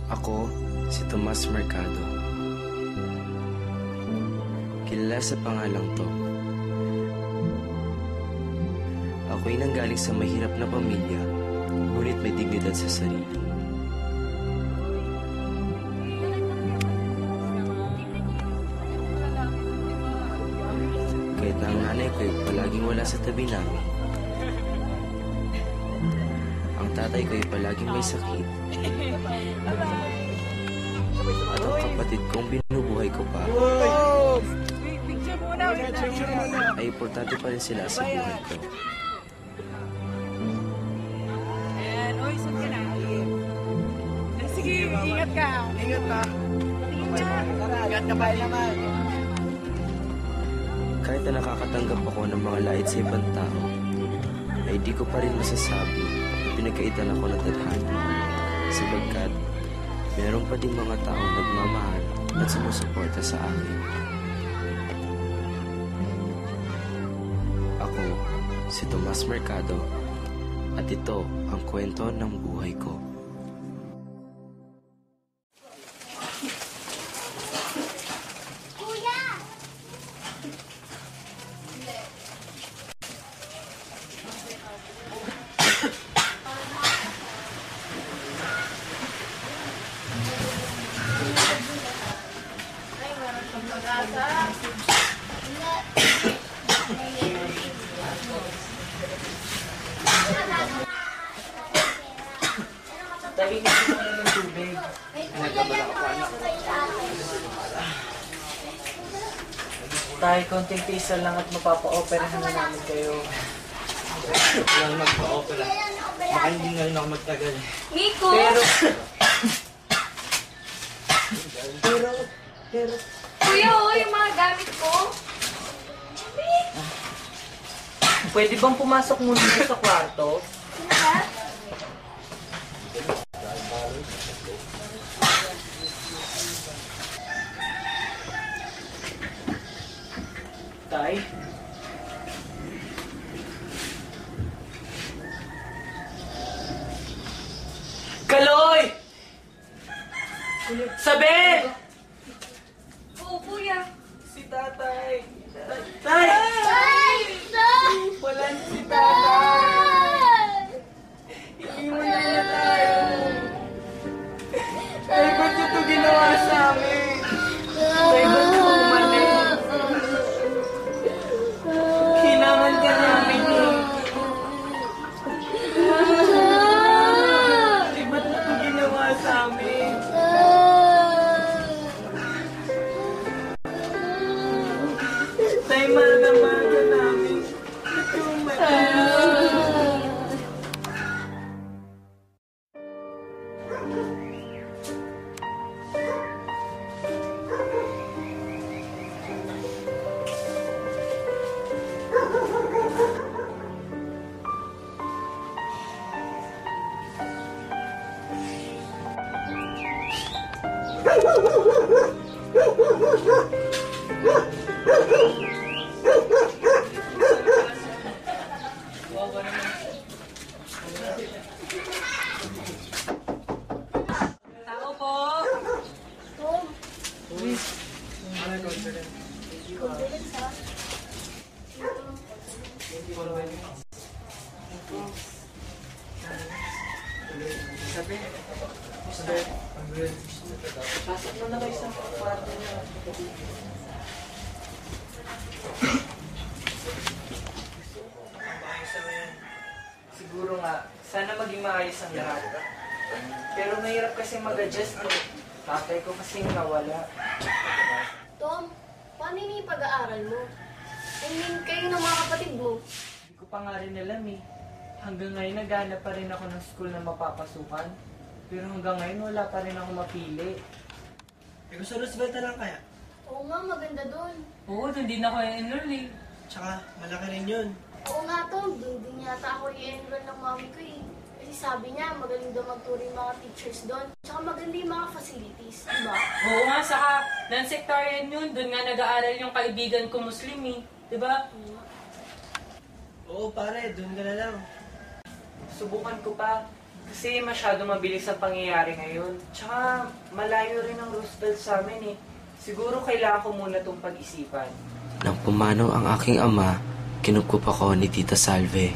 Ako, si Tomas Mercado. Kilala sa pangalang to. Ako'y nanggaling sa mahirap na pamilya, ngunit may dignidad sa sarili. Kahit na ang nanay ko'y palaging wala sa tabi namin, ang tatay ko'y palaging may sakit, at ang kapatid kong binubuhay ko pa ay importante pa rin sila sa buhay ko. Sige, ingat ka. Ingat ka. Ingat ka pa naman. Kahit na nakakatanggap ako ng mga lait sa ibang tao, ay di ko pa rin masasabi na pinagkaitan ako ng tadhana, sapagkat meron pa din mga taong nagmamahal at sumusuporta sa akin. Ako, si Tomas Mercado, at ito ang kwento ng buhay ko. Dahil hindi ko na ng tubig. Tayo, konting pisa lang at mapapa-operahan na namin kayo. Walang magpa-opera. Baka hindi nga rin ako magtagal. Nico! Pero... Kuya, yung mga gamit ko. Pwede bang pumasok muna dito sa kwarto? Tay? Kaloy! Sabel! Oo, kuya. Si tatay. Tay! Wala na si tatay. Iiwan na tayo. Tay, ba't ito ginawa sa amin? Tay, ba't ito umalis? Kailangan ka namin eh. Tay, ba't ito ginawa sa amin? Tay, maga-maga namin. Ito umalis. Tao po. Pasok mo na kayo sa kwarto niya. Siguro nga, sana maging maayos ang lahat. Pero mahirap kasi mag-adjust eh. Tatay ko kasi nawala. Tom, paano yung pag-aaral mo? I mean, kayo ng mga kapatid mo. Hindi ko pa nga rin alam eh. Hanggang ngayon naghanap pa rin ako ng school na mapapasukan. Pero hanggang ngayon wala pa rin ako mapili. Eh, gusto Roosevelt lang kaya? Oo nga, maganda doon. Oo, doon din ako enroll eh. Tsaka, malaki rin yun. Oo nga, Tom. Doon din yata ako i-enroll ng mami ko eh. Kasi sabi niya, magaling daw magturo yung mga teachers doon. Tsaka maganda yung mga facilities, diba? Oo nga, saka non-sectarian yun. Doon nga nag-aaral yung kaibigan ko Muslim eh. Diba? Oo, pare, doon ka na lang. Subukan ko pa. Kasi masyado mabilis ang pangyayari ngayon. Tsaka malayo rin ang Roosevelt sa amin eh. Siguro kailangan ko muna itong pag-isipan. Nang pumanaw ang aking ama, kinukup ako ni Tita Salve.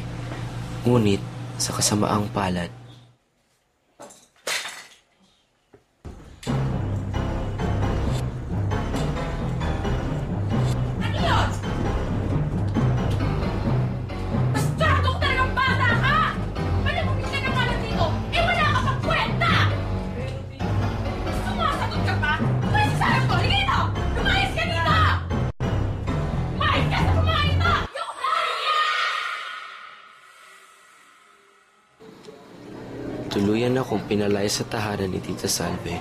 Ngunit, sa kasamaang palad, Ano yun? Bastardo ko talagang bata ka! Pwede mo bigyan ng malat dito? Eh wala ka pang kwenta! Sumasagot ka pa? Pwede sa alam ko, halika dito! Lumayas ka dito! Lumayas ka sa kumain mo! Yung tuluyan akong pinalaya sa tahanan ni Tita Salve.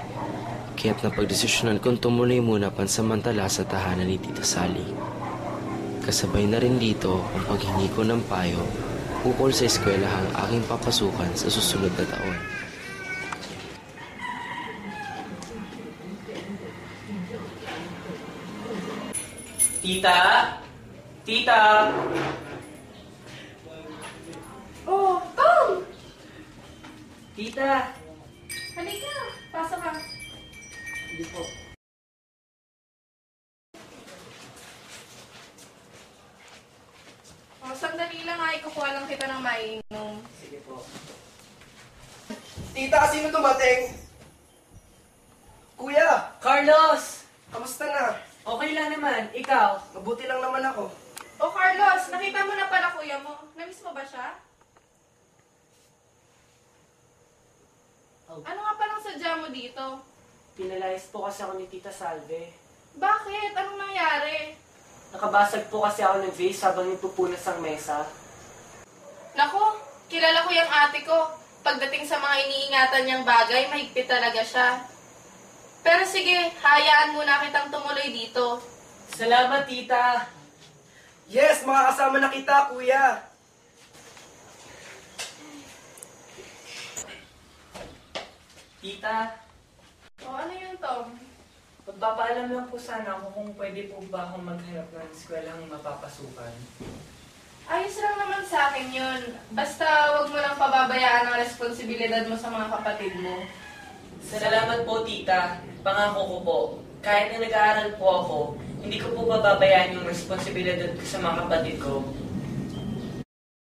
Kaya't napagdesisyonan kong tumuloy muna pansamantala sa tahanan ni Tita Sally. Kasabay na rin dito ang paghingi ko ng payo ukol sa eskwelahang aking papasukan sa susunod na taon. Tita? Tita? Oh, Tom! Tita? Halika, pasok ka. Hindi po. Oh, sandali lang ay kukuha lang kita ng mainom. Sige po. Tita, sino dumating? Kuya, Carlos! kamusta na? Okay lang naman. Ikaw? Mabuti lang naman ako. Oh, Carlos, nakita mo na pala kuya mo. Namiss mo ba siya? Oh. Ano nga palang sadya mo dito? Pinalayas po kasi ako ni Tita Salve. Bakit? Anong nangyari? Nakabasag po kasi ako ng vase habang nagpupunas ang mesa. Nako, kilala ko yung ate ko. Pagdating sa mga iniingatan niyang bagay, mahigpit talaga siya. Pero sige, hayaan muna kitang tumuloy dito. Salamat, Tita! Yes, makakasama na kita, kuya. Tita, O, ano yun, Tom? magpapaalam lang po sana ako kung pwede po ba akong maghanap ng eskwelahang mapapasukan. Ayos lang naman sa akin yun. Basta wag mo lang pababayaan ang responsibilidad mo sa mga kapatid mo. Salamat po, Tita. Pangako ko po, kahit na nag-aaral po ako, hindi ko po bababayaan yung responsibilidad ko sa mga kapatid ko